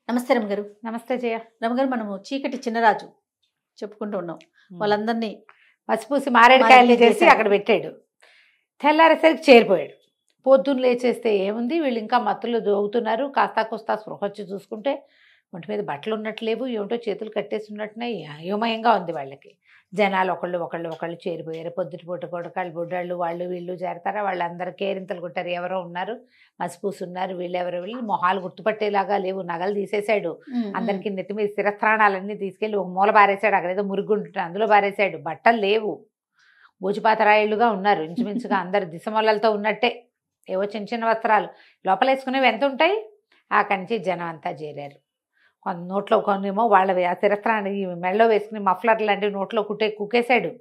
నమస్తే రమగారు. నమస్తే జయ. రమగారు, మనము చీకటి చిన్నరాజు చెప్పుకుంటూ ఉన్నాం. వాళ్ళందరినీ పసిపూసి మారేడుకాయలు చేసి చేశారు. అక్కడ పెట్టాడు. తెల్లారేసరికి చేరిపోయాడు. పొద్దున్న లేచేస్తే ఏముంది, వీళ్ళు ఇంకా మత్తులో దోగుతున్నారు. కాస్తా కోస్తా స్పృహ వచ్చి చూసుకుంటే ఒంటి మీద బట్టలు ఉన్నట్లేవు, ఏమిటో చేతులు కట్టేసి ఉన్నట్టున్నాయి. అయోమయంగా ఉంది వాళ్ళకి. జనాలు ఒకళ్ళు చేరిపోయారు. పొద్దుటిపూట కొడకాళ్ళు బుడ్డాళ్ళు వాళ్ళు వీళ్ళు చేరతారా, వాళ్ళందరూ కేరింతలు కొట్టారు. ఎవరో ఉన్నారు, మసిపూసి ఉన్నారు, వీళ్ళు మొహాలు గుర్తుపట్టేలాగా లేవు. నగలు తీసేశాడు. అందరికీ నెత్తి మీద శిరస్త్రాణాలన్నీ తీసుకెళ్ళి ఒక మూల బారేశాడు. అక్కడేదో మురుగుంటుంది అందులో బారేశాడు. బట్టలు లేవు, భోజిపాతరాయిళ్ళుగా ఉన్నారు. ఇంచుమించుగా అందరు దిశమొల్లలతో ఉన్నట్టే. ఏవో చిన్న చిన్న వస్త్రాలు లోపల వేసుకునేవి ఎంత ఉంటాయి. అక్కడి నుంచి జనం అంతా చేరారు. కొంత నోట్లో కొన్నేమో వాళ్ళవి ఆ శిరస్త్రాన్ని మెడలో వేసుకుని మఫ్లర్ లాంటివి నోట్లో కుక్కేశాడు.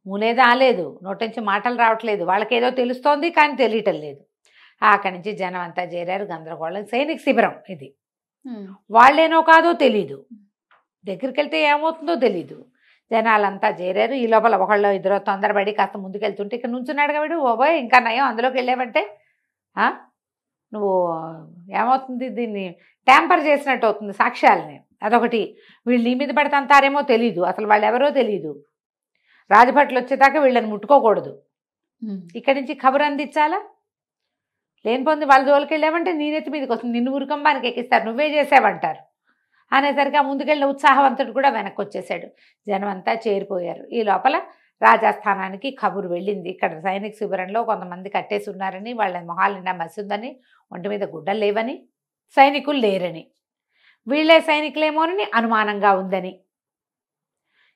మూలేదా ఆలేదు, నోటి నుంచి మాటలు రావట్లేదు. వాళ్ళకేదో తెలుస్తోంది కానీ తెలియటం లేదు. అక్కడి నుంచి జనం అంతా చేరారు. గందరగోళం. సైనిక శిబిరం ఇది. వాళ్ళేనో కాదో తెలీదు, దగ్గరికి వెళ్తే ఏమవుతుందో తెలీదు. జనాలంతా చేరారు. ఈ లోపల ఒకళ్ళు ఇద్దరు తొందరపడి కాస్త ముందుకెళ్తుంటే ఇక్కడ నుంచున్నాడు కాబట్టి ఓబోయ్ ఇంకా నయం అందులోకి వెళ్ళావంటే నువ్వు ఏమవుతుంది, దీన్ని ట్యాంపర్ చేసినట్టు అవుతుంది సాక్ష్యాలని. అదొకటి. వీళ్ళు నీ మీద పడతంతారేమో తెలీదు, అసలు వాళ్ళు ఎవరో తెలీదు. రాజభట్లు వచ్చేదాకా వీళ్ళని ముట్టుకోకూడదు. ఇక్కడి నుంచి ఖబర్ అందించాలా. లేనిపోంది వాళ్ళ జోలికి వెళ్ళామంటే నీ నెత్తి మీదకి వస్తుంది, నిన్ను ఉరికంబానికి ఎక్కిస్తారు, నువ్వే చేసావంటారు అనేసరికి ఆ ముందుకెళ్ళిన ఉత్సాహవంతుడు కూడా వెనక్కి వచ్చేసాడు. జనం అంతా చేరిపోయారు. ఈ లోపల రాజస్థానానికి కబురు వెళ్ళింది. ఇక్కడ సైనిక శిబిరంలో కొంతమంది కట్టేసి ఉన్నారని, వాళ్ళ మొహాలు నిండా మసిందని, ఒంటి మీద గుడ్డలు లేవని, సైనికులు లేరని, వీళ్ళే సైనికులేమోనని అనుమానంగా ఉందని.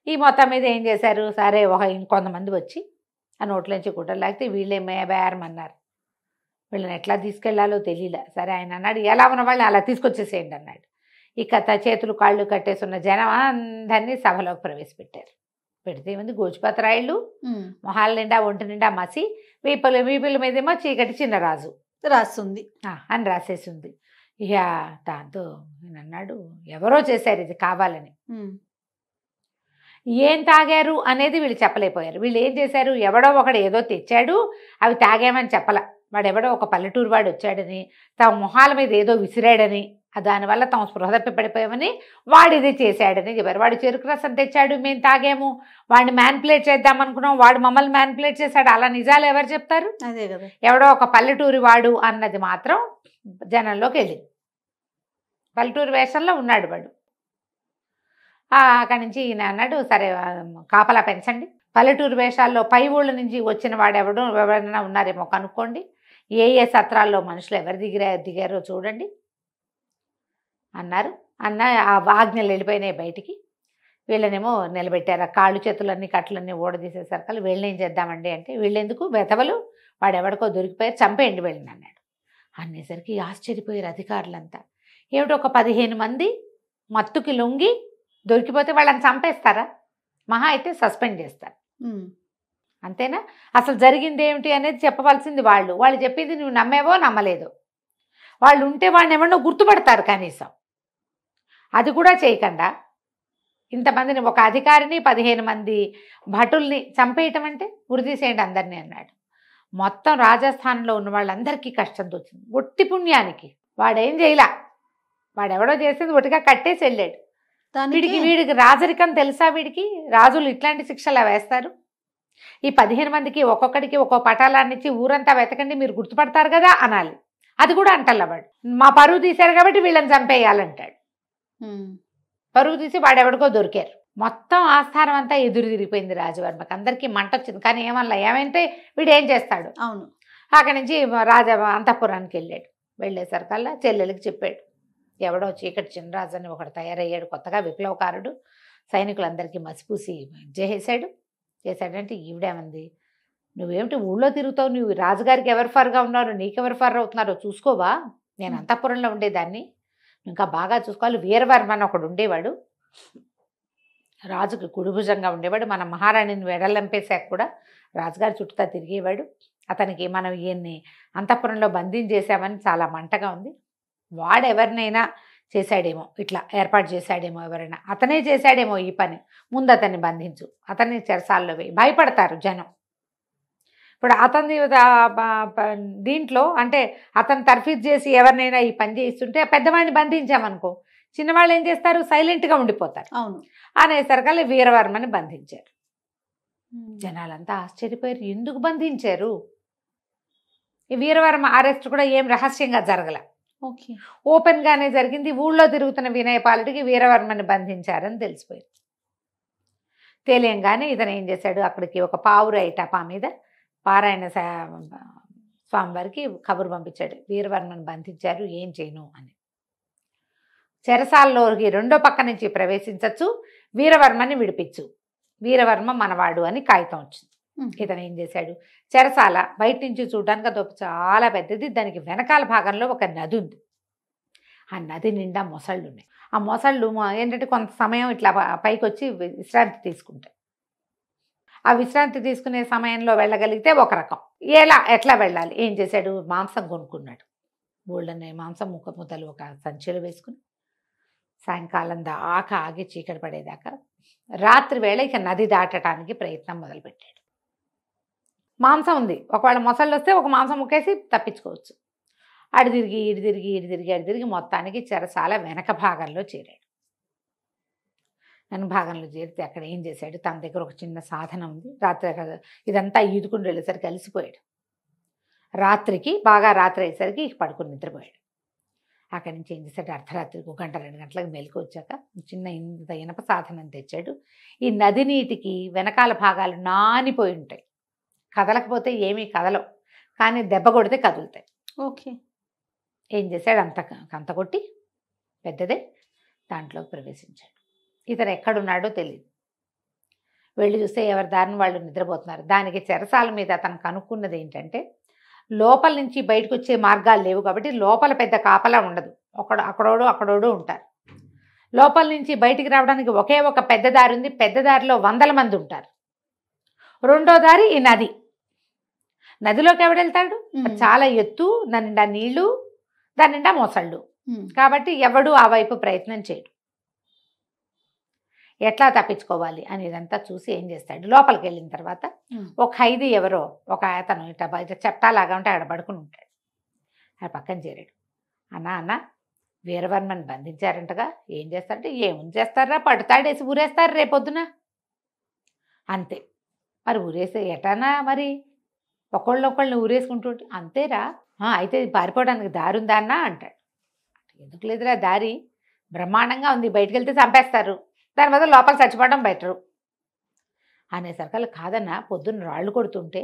ఈ మొత్తం మీద ఏం చేశారు, సరే ఇంకొంతమంది వచ్చి ఆ నోట్లోంచి గుడ్డలు లాగితే వీళ్ళే బేరమన్నారు. వీళ్ళని ఎట్లా తీసుకెళ్లాలో తెలియలే. సరే ఆయన అన్నాడు, ఎలా ఉన్న వాళ్ళని అలా తీసుకొచ్చేసేయండి అన్నాడు. ఇక చేతులు కాళ్ళు కట్టేస్తున్న జనం అందరినీ సభలోకి ప్రవేశపెట్టారు. పెడితే ఏముంది, గోచిపత్రాయిళ్ళు మొహాల నిండా ఒంటి నిండా మసి, వీపుల మీదేమో చీకటి చిన్నరాజు రాస్తుంది అని రాసేసింది. ఇక దాంతో నేను అన్నాడు, ఎవరో చేశారు ఇది కావాలని. ఏం తాగారు అనేది వీళ్ళు చెప్పలేకపోయారు. వీళ్ళు ఏం చేశారు, ఎవడో ఒకడు ఏదో తెచ్చాడు, అవి తాగామని చెప్పల. వాడెవడో ఒక పల్లెటూరు వాడు వచ్చాడని, తమ మొహాల మీద ఏదో విసిరాడని, దానివల్ల తమ స్పృహ తప్పి పడిపోయామని వాడు ఇది చేశాడని చెప్పారు. వాడు చెరుకు రసం తెచ్చాడు, మేము తాగాము, వాడిని మ్యాన్పులేట్ చేద్దాం అనుకున్నాం, వాడు మమ్మల్ని మ్యాన్పులేట్ చేశాడు. అలా నిజాలు ఎవరు చెప్తారు? అదే కదా. ఎవడో ఒక పల్లెటూరి వాడు అన్నది మాత్రం జనంలోకి వెళ్ళింది. పల్లెటూరు వేషంలో ఉన్నాడు వాడు. అక్కడి నుంచి ఈయన అన్నాడు, సరే కాపలా పెంచండి, పల్లెటూరు వేషాల్లో పై ఊళ్ళ నుంచి వచ్చిన వాడు ఎవరైనా ఉన్నారేమో కనుక్కోండి, ఏ సత్రాల్లో మనుషులు ఎవరు దిగారో చూడండి అన్నారు. ఆ ఆజ్ఞలు వెళ్ళిపోయినాయి బయటికి. వీళ్ళనేమో నిలబెట్టారు. కాళ్ళు చేతులన్నీ కట్లన్నీ ఊడదీసేసరికి వీళ్ళని ఏం చేద్దామండి అంటే, వీళ్ళెందుకు బెతవలు, వాడు ఎవడికో దొరికిపోయారు, చంపేయండి వీళ్ళని అన్నాడు. అనేసరికి ఆశ్చర్యపోయారు అధికారులంతా. ఏమిటి, ఒక 15 మంది మత్తుకి లొంగి దొరికిపోతే వాళ్ళని చంపేస్తారా? మహా అయితే సస్పెండ్ చేస్తారు, అంతేనా? అసలు జరిగింది ఏమిటి అనేది చెప్పవలసింది వాళ్ళు. వాళ్ళు చెప్పింది నువ్వు నమ్మేవో నమ్మలేదో. వాళ్ళు ఉంటే వాడిని ఎవరినో గుర్తుపడతారు కనీసం. అది కూడా చేయకుండా ఇంతమందిని, ఒక అధికారిని 15 మంది భటుల్ని చంపేయటం అంటే ఉరిదీసేయండి అందరినీ అన్నాడు. మొత్తం రాజస్థాన్లో ఉన్న వాళ్ళందరికీ కష్టం వచ్చింది. ఒట్టి పుణ్యానికి వాడేం చేయలా, వాడెవడో చేసింది ఒట్టిగా కట్టేసి వెళ్ళాడు. వీడికి రాజరికం తెలుసా? వీడికి రాజులు ఇట్లాంటి శిక్షలా వేస్తారు? ఈ 15 మందికి ఒక్కొక్కడికి ఒక్కో పటాలాన్నిచ్చి ఊరంతా వెతకండి మీరు గుర్తుపడతారు కదా అనాలి. అది కూడా అంటల్లా వాడు. మా పరువు తీశారు కాబట్టి వీళ్ళని చంపేయాలంటాడు. పరువు తీసి వాడెవడికో దొరికారు. మొత్తం ఆస్థానం అంతా ఎదురు తిరిగిపోయింది రాజవర్మకి. అందరికీ మంట వచ్చింది. కానీ ఏమంటే వీడు ఏం చేస్తాడు. అవును. అక్కడి నుంచి అంతఃపురానికి వెళ్ళాడు. వెళ్ళేసరికల్లా చెల్లెలకి చెప్పాడు, ఎవడో చీకటి చిన్నరాజు అని ఒకడు తయారయ్యాడు కొత్తగా, విప్లవకారుడు, సైనికులందరికీ మసిపూసి చేశాడంటే ఈవిడేమంది, నువ్వేమిటి ఊళ్ళో తిరుగుతావు, నువ్వు రాజుగారికి ఎవరు ఫర్గా ఉన్నారో నీకెవరు ఫర్ అవుతున్నారో చూసుకోవా, నేను అంతఃపురంలో ఉండేదాన్ని, ఇంకా బాగా చూసుకోవాలి. వీరవర్మ అని ఒకడు ఉండేవాడు, రాజుకి కుడిభుజంగా ఉండేవాడు, మన మహారాణిని వెడలంపేశాక కూడా రాజుగారి చుట్టూ తిరిగేవాడు. అతనికి మనం ఈయన్ని అంతఃపురంలో బంధించేసామని చాలా మంటగా ఉంది. వాడెవరినైనా చేశాడేమో, ఇట్లా ఏర్పాటు చేశాడేమో, ఎవరైనా అతనే చేశాడేమో ఈ పని, ముందు అతన్ని బంధించు, అతన్ని చెరసాల్లో వేయి, భయపడతారు జనం. ఇప్పుడు అతని దీంట్లో అంటే అతను తర్ఫీదు చేసి ఎవరినైనా ఈ పని చేయిస్తుంటే పెద్దవాడిని బంధించామనుకో, చిన్నవాళ్ళు ఏం చేస్తారు, సైలెంట్గా ఉండిపోతారు. అవును. అనేసరికల్లా వీరవర్మని బంధించారు. జనాలంతా ఆశ్చర్యపోయారు, ఎందుకు బంధించారు? ఈ వీరవర్మ అరెస్ట్ కూడా ఏం రహస్యంగా జరగల, ఓకే, ఓపెన్గానే జరిగింది. ఊళ్ళో తిరుగుతున్న వినయపాలుడికి వీరవర్మని బంధించారని తెలిసిపోయింది. తెలియంగానే ఇతను ఏం చేశాడు, అక్కడికి ఒక పావురాయి టపా మీద పారాయణ స్వామివారికి కబురు పంపించాడు, వీరవర్మని బంధించారు, ఏం చేయను అని. చెరసాలలోకి రెండో పక్క నుంచి ప్రవేశించచ్చు, వీరవర్మని విడిపించు, వీరవర్మ మనవాడు అని కాగితం వచ్చింది. ఇతను ఏం చేశాడు, చెరసాల బయట నుంచి చూడడానికి అది చాలా పెద్దది, దానికి వెనకాల భాగంలో ఒక నది ఉంది. ఆ నది నిండా మొసళ్ళు ఉన్నాయి. ఆ మొసళ్ళు ఏంటంటే కొంత సమయం ఇట్లా పైకి వచ్చి విశ్రాంతి తీసుకుంటాయి. ఆ విశ్రాంతి తీసుకునే సమయంలో వెళ్ళగలిగితే ఒక రకం, ఎట్లా వెళ్ళాలి, ఏం చేశాడు, మాంసం కొనుక్కున్నాడు. బోల్డనే మాంసం ముద్దలు ఒక సంచిలో వేసుకుని సాయంకాలం దాకా ఆగి చీకటి పడేదాకా రాత్రి వేళ ఇక నది దాటడానికి ప్రయత్నం మొదలుపెట్టాడు. మాంసం ఉంది, ఒకవేళ మొసళ్ళు వస్తే ఒక మాంసం ముక్కేసి తప్పించుకోవచ్చు. అడి తిరిగి మొత్తానికి చెరసాల వెనక భాగంలో చేరాడు. వెనక భాగంలో చేరితే అక్కడ ఏం చేశాడు, తన దగ్గర ఒక చిన్న సాధనం ఉంది. రాత్రి ఇదంతా ఈదుకుని వెళ్ళేసరికి అలసిపోయాడు. బాగా రాత్రి అయ్యేసరికి పడుకుని నిద్రపోయాడు. అక్కడి నుంచి ఏం చేశాడు, అర్ధరాత్రికి 1 గంట 2 గంటలకు మెలకు వచ్చాక చిన్న ఇంత ఇనప సాధనం తెచ్చాడు. ఈ నది నీటికి వెనకాల భాగాలు నానిపోయి ఉంటాయి, కదలకపోతే ఏమీ కదలవు, కానీ దెబ్బ కొడితే కదులుతాయి. ఓకే, ఏం చేశాడు, అంత కొట్టి పెద్దదే దాంట్లోకి ప్రవేశించాడు. ఇతను ఎక్కడున్నాడో తెలియదు. వెళ్ళి చూస్తే ఎవరి దారిని వాళ్ళు నిద్రపోతున్నారు. దానికి చెరసాల మీద అతను కనుక్కున్నది ఏంటంటే, లోపల నుంచి బయటకు వచ్చే మార్గాలు లేవు కాబట్టి లోపల పెద్ద కాపలా ఉండదు, అక్కడోడు ఉంటారు. లోపల నుంచి బయటికి రావడానికి ఒకే ఒక పెద్ద దారి ఉంది, పెద్ద దారిలో 100 మంది ఉంటారు. రెండో దారి ఈ నది. నదిలోకి ఎవడెళ్తాడు, చాలా ఎత్తు, దాని నిండా నీళ్లు, దాని నిండా మొసళ్ళు, కాబట్టి ఎవడు ఆ వైపు ప్రయత్నం చేయడు. ఎట్లా తప్పించుకోవాలి అనేదంతా చూసి ఏం చేస్తాడు, లోపలికి వెళ్ళిన తర్వాత ఒక ఖైదీ ఎవరో ఒక అతను ఇట్లా బయట చట్టాలాగా ఉంటే అక్కడ పడుకుని ఉంటాడు. ఆ పక్కన చేరాడు. అన్న వీరవర్మని బంధించారంటగా, ఏం చేస్తారంటే, ఏముంది చేస్తారా, పట్టుతాడేసి ఊరేస్తారు రేపొద్దున అంతే. మరి ఊరేస్తే ఎటానా, మరి ఒకళ్ళని ఊరేసుకుంటుంటే అంతేరా, అయితే పారిపోవడానికి దారి ఉందా అన్న అంటాడు. ఎందుకు లేదురా దారి, బ్రహ్మాండంగా ఉంది, బయటకు వెళ్తే చంపేస్తారు, దాని మీద లోపల చచ్చిపోవడం బెటరు అనేసరికల్లా, కాదన్నా పొద్దున్న రాళ్ళు కొడుతుంటే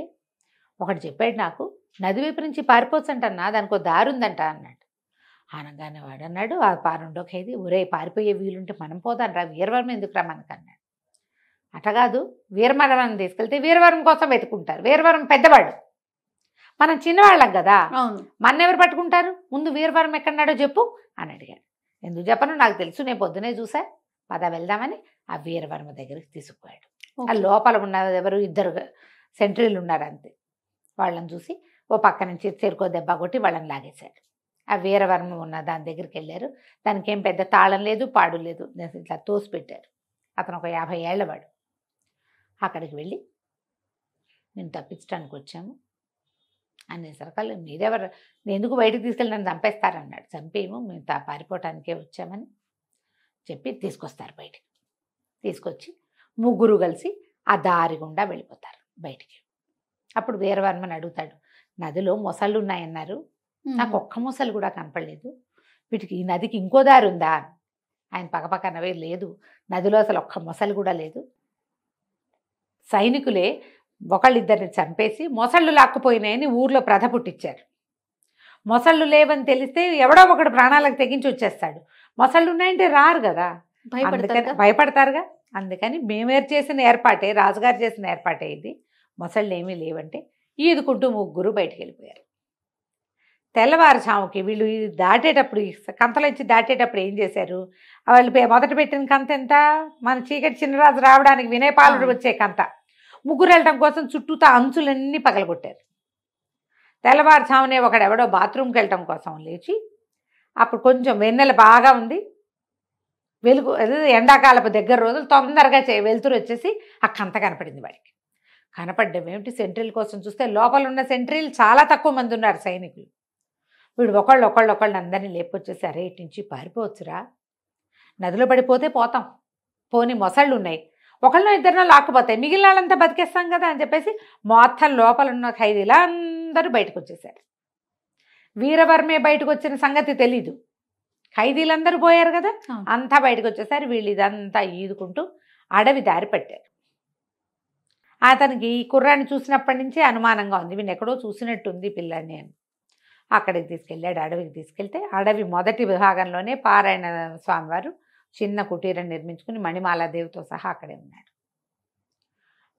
ఒకటి చెప్పాడు నాకు, నది వైపు నుంచి పారిపోవచ్చంటన్నా, దానికి ఒక దారి ఉందంట అన్నాడు. అనగానే వాడు అన్నాడు, ఆ రెండో ఖైదీ, ఒరే పారిపోయే వీలుంటే మనం పోదాం రా, వీరవర్మ ఎందుకురా మనకు అన్నాడు. అటకాదు, వీరవర్మని తీసుకెళ్తే వీరవర్మ కోసం వెతుకుంటారు, వీరవర్మ పెద్దవాడు, మనం చిన్నవాళ్ళం కదా, మన ఎవరు పట్టుకుంటారు, ముందు వీరవర్మ ఎక్కడున్నాడో చెప్పు అని అడిగాడు. ఎందుకు చెప్పను, నాకు తెలుసు, నేను పొద్దునే చూసా, పద వెళ్దామని ఆ వీరవర్మ దగ్గరికి తీసుకుపోయాడు. ఆ లోపల ఉన్న ఎవరు 2 సెంట్రీలు ఉన్నారు అంతే, వాళ్ళని చూసి ఓ పక్క నుంచి చెరుకో దెబ్బ కొట్టి వాళ్ళని లాగేశాడు. ఆ వీరవర్మ ఉన్న దాని దగ్గరికి వెళ్ళారు. దానికి ఏం పెద్ద తాళం లేదు, పాడు లేదు, ఇట్లా తోసి పెట్టారు. అతను ఒక 50 ఏళ్ల వాడు. అక్కడికి వెళ్ళి, నేను తప్పించడానికి వచ్చాము అనేసరికల్లా, మీరెవరు, నేను ఎందుకు బయటకు తీసుకెళ్ళి నన్ను చంపేస్తారన్నాడు. చంపేమో, మేము పారిపోవటానికే వచ్చామని చెప్పి తీసుకొస్తారు బయటికి. తీసుకొచ్చి ముగ్గురు కలిసి ఆ దారి గుండా వెళ్ళిపోతారు బయటికి. అప్పుడు వీరవర్మని అడుగుతాడు, నదిలో మొసళ్ళు ఉన్నాయన్నారు, నాకు ఒక్క మొసలు కూడా కనపడలేదు, వీటికి ఈ నదికి ఇంకో దారి ఉందా? ఆయన పక్కపక్క నవ్వే, లేదు, నదిలో అసలు ఒక్క మొసలు కూడా లేదు, సైనికులే ఒకళ్ళిద్దరిని చంపేసి మొసళ్ళు లాక్కుపోయినాయని ఊర్లో ప్రథ పుట్టించారు. మొసళ్ళు లేవని తెలిస్తే ఎవడో ఒకడు ప్రాణాలకు తెగించి వచ్చేస్తాడు, మొసళ్ళు ఉన్నాయంటే రారు కదా, భయపడతారుగా. అందుకని మేమేరు చేసిన ఏర్పాటే, రాజుగారు చేసిన ఏర్పాటే ఇది, మొసళ్ళు ఏమీ లేవంటే ఈదుకుంటూ ముగ్గురు బయటికి వెళ్ళిపోయారు. తెల్లవారుజాముకి వీళ్ళు దాటేటప్పుడు, కంతలోంచి దాటేటప్పుడు ఏం చేశారు, వాళ్ళు మొదట పెట్టిన కంత ఎంత, మన చీకటి చిన్నరాజు రావడానికి వినయపాలుడు వచ్చే కంత, ముగ్గురు వెళ్ళడం కోసం చుట్టూతా అంచులన్నీ పగలగొట్టారు. తెల్లవారుజామునే ఒకడెవడో బాత్రూమ్కి వెళ్ళటం కోసం లేచి, అప్పుడు కొంచెం వెన్నెల బాగా ఉంది, వెలుగు, ఎండాకాలపు దగ్గర రోజులు, తొందరగా వెలుతురు వచ్చేసి ఆ కంత కనపడింది వాడికి. కనపడ్డం ఏమిటి సెంట్రీల కోసం చూస్తే లోపల ఉన్న సెంట్రీలు చాలా తక్కువ మంది ఉన్నారు సైనికులు. వీడు ఒకళ్ళు అందరినీ లేపొచ్చేసి అరే ఇటు నుంచి పారిపోవచ్చురా, నదిలో పడిపోతే పోతాం, పోని మొసళ్ళు ఉన్నాయి, ఒకళ్ళనో ఇద్దరినో లాక్కుపోతాయి, మిగిలిన వాళ్ళంతా బతికేస్తాం కదా అని చెప్పేసి మొత్తం లోపల ఉన్న ఖైదీలు అందరూ బయటకు వచ్చేసారు. వీరవర్మే బయటకు వచ్చిన సంగతి తెలీదు, ఖైదీలందరూ పోయారు కదా, అంతా బయటకు వచ్చేసారు. వీళ్ళు ఇదంతా ఈదుకుంటూ అడవి దారి పట్టారు. అతనికి ఈ కుర్రాన్ని చూసినప్పటి నుంచి అనుమానంగా ఉంది, వీడిని ఎక్కడో చూసినట్టుంది పిల్లని అని. అక్కడికి తీసుకెళ్ళాడు, అడవికి తీసుకెళ్తే అడవి మొదటి విభాగంలోనే పారాయణ స్వామివారు చిన్న కుటీరం నిర్మించుకుని మణిమాలాదేవితో సహా అక్కడే ఉన్నాడు.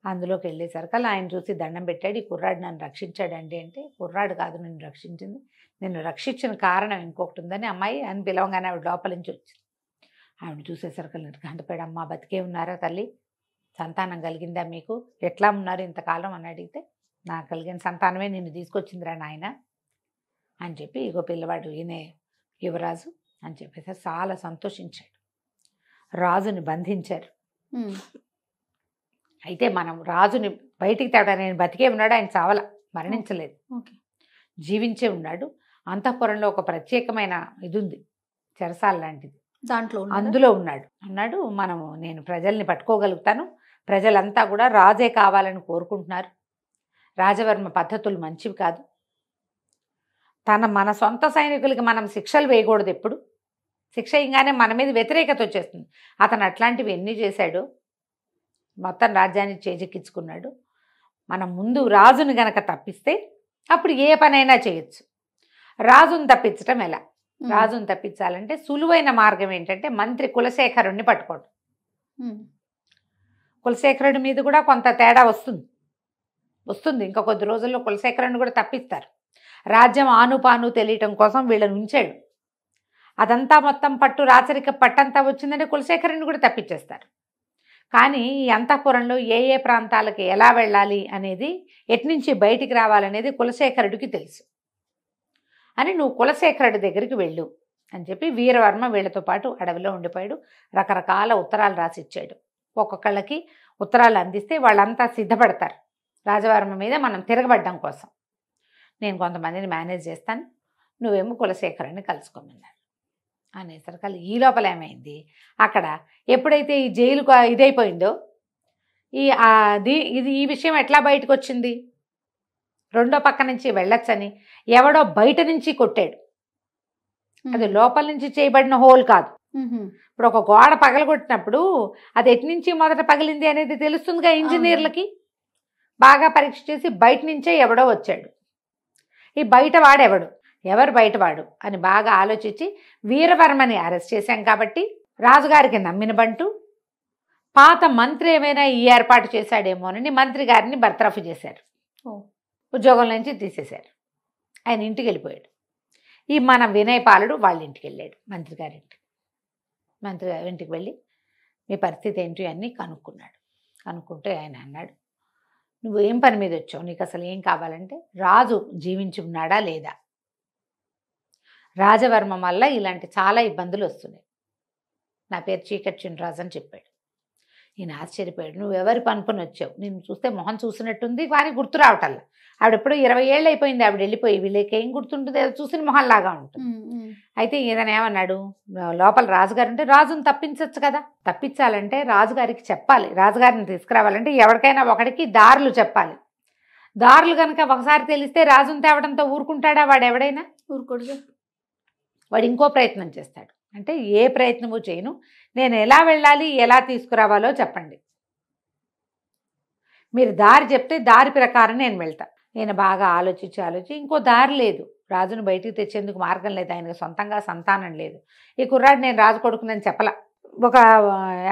అందులోకి వెళ్ళేసరికల్లా ఆయన చూసి దండం పెట్టాడు, ఈ కుర్రాడు నన్ను రక్షించాడండి అంటే, కుర్రాడు కాదు నిన్ను రక్షించింది, నిన్ను రక్షించిన కారణం ఇంకొకటి ఉందని అమ్మాయి అని పిలవగానే ఆవిడ లోపల నుంచి వచ్చింది. ఆవిడ చూసేసరికల్లా గంటపేడు, అమ్మ బతికే ఉన్నారా తల్లి, సంతానం కలిగిందా మీకు, ఎట్లా ఉన్నారు ఇంతకాలం అని అడిగితే, నాకు కలిగిన సంతానమే నిన్ను తీసుకొచ్చిందిరా నాయన అని చెప్పి, ఇగో పిల్లవాడు ఈయనే యువరాజు అని చెప్పేసి చాలా సంతోషించాడు. రాజుని బంధించారు. అయితే మనం రాజుని బయటికి తేడా, నేను బతికే ఉన్నాడు, ఆయన చావల, మరణించలేదు, జీవించే ఉన్నాడు. అంతఃపురంలో ఒక ప్రత్యేకమైన ఇది ఉంది, చెరసాల లాంటిది, అందులో ఉన్నాడు. నేను ప్రజల్ని పట్టుకోగలుగుతాను, ప్రజలంతా కూడా రాజే కావాలని కోరుకుంటున్నారు, రాజవర్మ పద్ధతులు మంచివి కాదు, మన సొంత సైనికులకి మనం శిక్షలు వేయకూడదు, ఎప్పుడు శిక్ష ఇంగానే మన మీద వ్యతిరేకత వచ్చేస్తుంది. అతను అట్లాంటివి ఎన్ని చేశాడు, మొత్తం రాజ్యాన్ని చేజెక్కించుకున్నాడు. మనం ముందు రాజుని గనక తప్పిస్తే అప్పుడు ఏ పనైనా చేయొచ్చు. రాజుని తప్పించటం ఎలా, రాజుని తప్పించాలంటే సులువైన మార్గం ఏంటంటే మంత్రి కులశేఖరుణ్ణి పట్టుకోవడం. కులశేఖరుడి మీద కూడా కొంత తేడా వస్తుంది, ఇంకా కొద్ది రోజుల్లో కులశేఖరుని కూడా తప్పిస్తారు. రాజ్యం ఆనుపాను తెలియటం కోసం వీళ్ళని ఉంచాడు. అదంతా మొత్తం రాచరిక పట్టంతా వచ్చిందంటే కులశేఖరుని కూడా తప్పించేస్తారు. కానీ ఈ అంతఃపురంలో ఏ ఏ ప్రాంతాలకి ఎలా వెళ్ళాలి అనేది, ఎట్నుంచి బయటికి రావాలనేది కులశేఖరుడికి తెలుసు అని, నువ్వు కులశేఖరుడి దగ్గరికి వెళ్ళు అని చెప్పి వీరవర్మ వీళ్ళతో పాటు అడవిలో ఉండిపోయాడు. రకరకాల ఉత్తరాలు రాసిచ్చాడు. ఒక్కొక్కళ్ళకి ఉత్తరాలు అందిస్తే వాళ్ళంతా సిద్ధపడతారు రాజవర్మ మీద మనం తిరగబడ్డం కోసం. నేను కొంతమందిని మేనేజ్ చేస్తాను, నువ్వేమో కులశేఖరుని కలుసుకోమన్నారు అనేసరికి ఈ లోపల ఏమైంది, అక్కడ ఎప్పుడైతే ఈ జైలు ఇదైపోయిందో ఈ విషయం ఎట్లా బయటకు వచ్చింది, రెండో పక్క నుంచి వెళ్ళొచ్చని ఎవడో బయట నుంచి కొట్టాడు. అది లోపల నుంచి చేయబడిన హోల్ కాదు. ఇప్పుడు ఒక గోడ పగలగొట్టినప్పుడు అది ఎటు నుంచి మొదట పగిలింది అనేది తెలుస్తుందిగా ఇంజనీర్లకి. బాగా పరీక్ష చేసి బయట నుంచే ఎవడో వచ్చాడు. ఈ బయట ఎవరు బయటవాడు అని బాగా ఆలోచించి వీరవర్మని అరెస్ట్ చేశాం కాబట్టి రాజుగారికి నమ్మిన బంటు పాత మంత్రి ఏమైనా ఈ ఏర్పాటు చేశాడేమోనని మంత్రి గారిని బర్తరఫ్ చేశారు, ఉద్యోగం నుంచి తీసేశారు. ఆయన ఇంటికి వెళ్ళిపోయాడు. ఈ మన వినయపాలుడు వాళ్ళ ఇంటికి వెళ్ళాడు, మంత్రి గారి ఇంటికి వెళ్ళి మీ పరిస్థితి ఏంటి అని కనుక్కున్నాడు. కనుక్కుంటే ఆయన అన్నాడు, నువ్వు ఏం పని మీద వచ్చావు, నీకు అసలు ఏం కావాలంటే రాజు జీవించి ఉన్నాడా లేదా, రాజవర్మ వల్ల ఇలాంటి చాలా ఇబ్బందులు వస్తున్నాయి, నా పేరు చీకటి చినరాజు అని చెప్పాడు. ఈయన ఆశ్చర్యపోయాడు, నువ్వెవరి పనుకొని వచ్చావు, నేను చూస్తే మొహం చూసినట్టుంది కానీ గుర్తు రావటల్లా, ఆవిడెప్పుడు 20 ఏళ్ళు అయిపోయింది ఆవిడ వెళ్ళిపోయి, వీళ్ళకి ఏం గుర్తుంటుంది, ఏదో చూసిన మొహంలాగా ఉంటుంది. అయితే ఈయన ఏమన్నాడు, లోపల రాజుగారు ఉంటే రాజుని తప్పించవచ్చు కదా, తప్పించాలంటే రాజుగారికి చెప్పాలి, రాజుగారిని తీసుకురావాలంటే ఎవరికైనా ఒకడికి దారులు చెప్పాలి. దారులు కనుక ఒకసారి తెలిస్తే రాజుని తేవడంతో ఊరుకుంటాడా, వాడు ఎవడైనా ఊరుకోడు, వాడు ఇంకో ప్రయత్నం చేస్తాడు. అంటే ఏ ప్రయత్నము చేయను, నేను ఎలా వెళ్ళాలి ఎలా తీసుకురావాలో చెప్పండి, మీరు దారి చెప్తే దారి ప్రకారం నేను వెళ్తా. నేను బాగా ఆలోచించి ఇంకో దారి లేదు, రాజును బయటికి తెచ్చేందుకు మార్గం లేదు, ఆయనకు సొంతంగా సంతానం లేదు, ఈ కుర్రాడు నేను రాజు కొడుకునని చెప్పలా, ఒక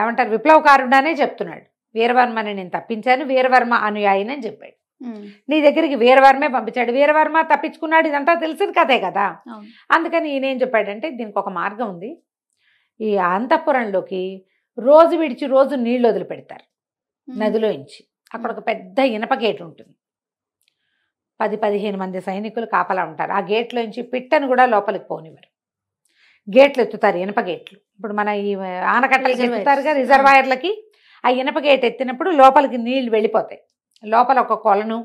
ఏమంటారు విప్లవకారుడనే చెప్తున్నాడు, వీరవర్మని నేను తప్పించాను, వీరవర్మ అనుయాయిని అని చెప్పాడు. నీ దగ్గరికి వీరవర్మే పంపించాడు, వీరవర్మ తప్పించుకున్నాడు, ఇదంతా తెలిసిన కథే కదా. అందుకని ఈయనేం చెప్పాడంటే దీనికి ఒక మార్గం ఉంది, ఈ అంతఃపురంలోకి రోజు విడిచి రోజు నీళ్లు వదిలిపెడతారు నదిలో నుంచి, అక్కడ ఒక పెద్ద ఇనప గేట్ ఉంటుంది, 10-15 మంది సైనికులు కాపలా ఉంటారు. ఆ గేట్లో నుంచి పిట్టను కూడా లోపలికి పోనివ్వరు, గేట్లు ఎత్తుతారు, ఇనప గేట్లు. ఇప్పుడు మన ఈ ఆనకట్టలకి ఎత్తుతారుగా రిజర్వాయర్లకి, ఆ ఇనప గేట్ ఎత్తినప్పుడు లోపలికి నీళ్లు వెళ్ళిపోతాయి, లోపల ఒక కొలను,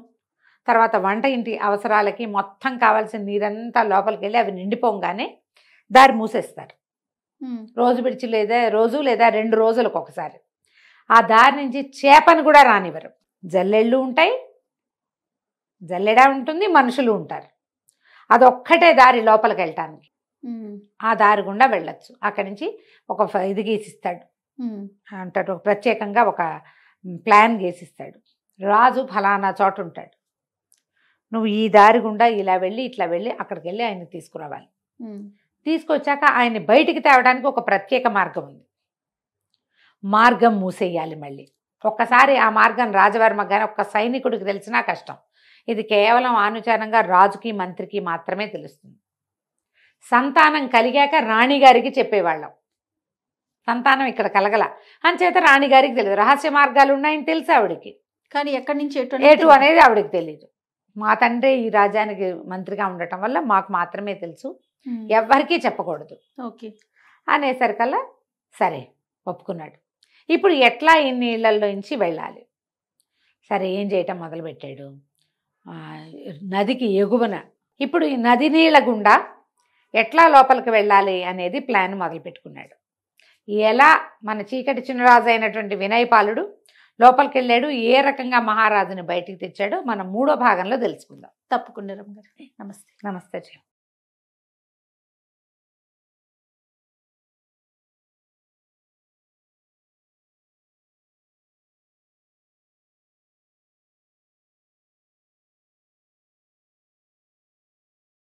తర్వాత వంట ఇంటి అవసరాలకి మొత్తం కావాల్సిన నీరంతా లోపలికి వెళ్ళి అవి నిండిపోగానే దారి మూసేస్తారు. రోజు లేదా 2 రోజులకు ఒకసారి ఆ దారి నుంచి చేపను కూడా రానివ్వరు. జల్లెళ్ళు ఉంటాయి, జల్లెడ ఉంటుంది, మనుషులు ఉంటారు. అదొక్కటే దారి లోపలికి వెళ్ళటానికి. ఆ దారి గుండా వెళ్ళొచ్చు. అక్కడి నుంచి ఒక ఇది గీసిస్తాడు అంటాడు, ప్రత్యేకంగా ఒక ప్లాన్ గీసిస్తాడు. రాజు ఫలానా చోట ఉంటాడు, నువ్వు ఈ దారి గుండా ఇలా వెళ్ళి ఇట్లా వెళ్ళి అక్కడికి వెళ్ళి ఆయన్ని తీసుకురావాలి. తీసుకొచ్చాక ఆయన్ని బయటికి తేవడానికి ఒక ప్రత్యేక మార్గం ఉంది. మార్గం మూసేయాలి మళ్ళీ. ఒక్కసారి ఆ మార్గం రాజవర్మ కానీ ఒక్క సైనికుడికి తెలిసినా కష్టం. ఇది కేవలం ఆనుచారంగా రాజుకి మంత్రికి మాత్రమే తెలుస్తుంది. సంతానం కలిగాక రాణిగారికి చెప్పేవాళ్ళం. సంతానం ఇక్కడ కలగల అంచేత రాణిగారికి తెలియదు. రహస్య మార్గాలు ఉన్నాయని తెలుసు ఆవిడికి, కానీ ఎక్కడి నుంచి ఎటు అనేది ఆవిడకి తెలియదు. మా తండ్రి ఈ రాజ్యానికి మంత్రిగా ఉండటం వల్ల మాకు మాత్రమే తెలుసు, ఎవ్వరికీ చెప్పకూడదు ఓకే అనేసరికల్లా సరే ఒప్పుకున్నాడు. ఇప్పుడు ఎట్లా ఈ నీళ్ళల్లో నుంచి వెళ్ళాలి? సరే ఏం చేయటం మొదలుపెట్టాడు, నదికి ఎగువన ఇప్పుడు ఈ నది నీళ్ళ గుండా ఎట్లా లోపలికి వెళ్ళాలి అనేది ప్లాన్ మొదలుపెట్టుకున్నాడు. ఎలా మన చీకటి చిన్నరాజు అయినటువంటి వినయపాలుడు లోపలికి వెళ్ళాడు, ఏ రకంగా మహారాజుని బయటికి తెచ్చాడో మనం 3వ భాగంలో తెలుసుకుందాం. తప్పకుండా రమ్మ గారు. నమస్తే. నమస్తే.